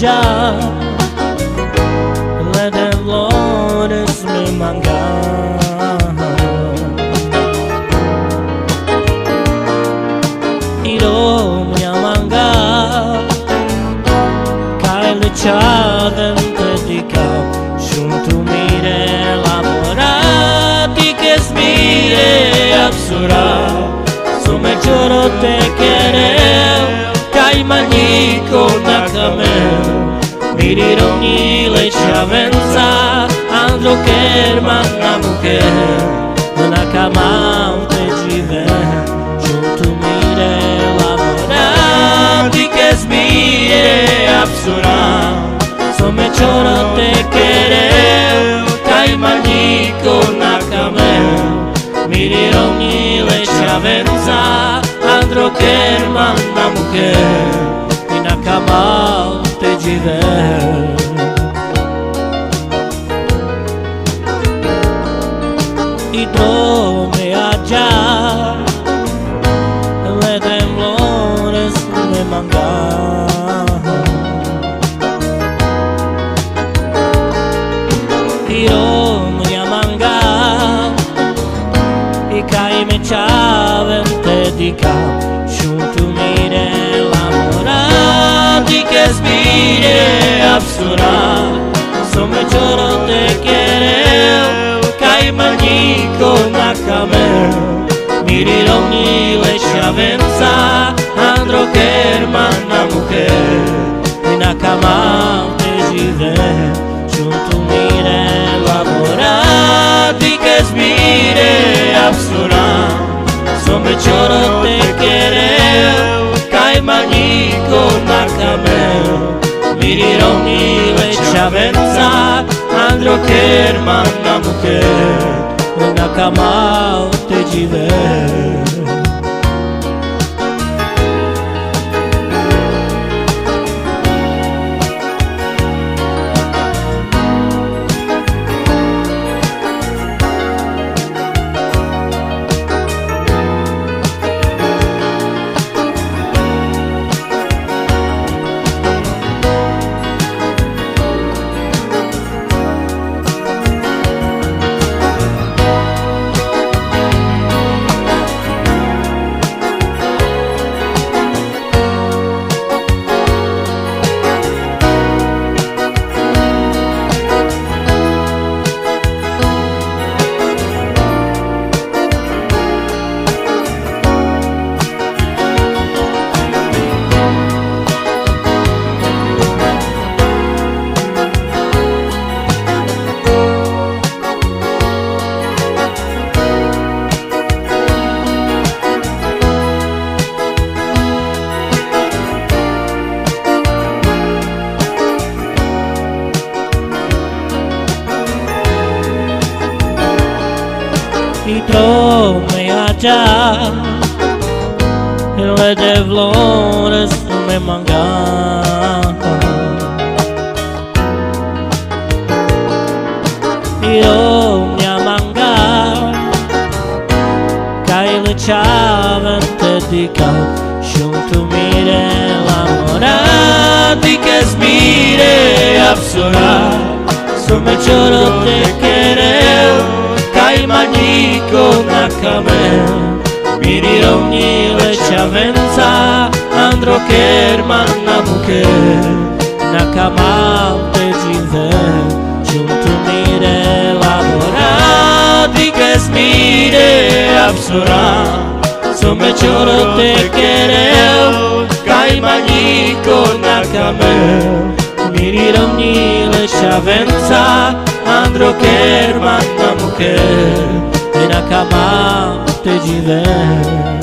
viajar, le de flores me mangar. Iro minha manga, cai le chave dedicar, junto mire lavorati che smire absurda, sume choro te quereu, cai manico na camel, miriro ni le chavenza, andro kerman na mujer, na cama te jiver, junto mire lavorati che smire absurda, sume choro te quereu, cai manico na camel, miriro ni le chavenza, andro kerman na mujer, e na cama te jiver. E trome allá, le temblores me mangar. Tiro minha manga, e cai me chave dedicar, junto mire lavorati che smire absurda, some choro te quereu, cai manico na camel, miriro ni le chavenza, andro kerman na mujer, e na cama te jiver, junto mire lavorati che smire absurda, some choro te quereu, cai manico na camel, miriro ni le chavenza, andro kerman na mujer, e na cama te jiver. E trome allá, le de flores me mangar. Io minha manga, cai le chave dedicar, junto mire lavorati che smire absurda, some choro te quereu, cai manico na camel, miriro ni le chavenza, andro kerman na mujer, na cama te jiver, junto mire lavorati che smire absurda, some choro te quereu, cai manico na camel, miriro ni le chavenza, andro kerman na mujer, e na cama te jiver.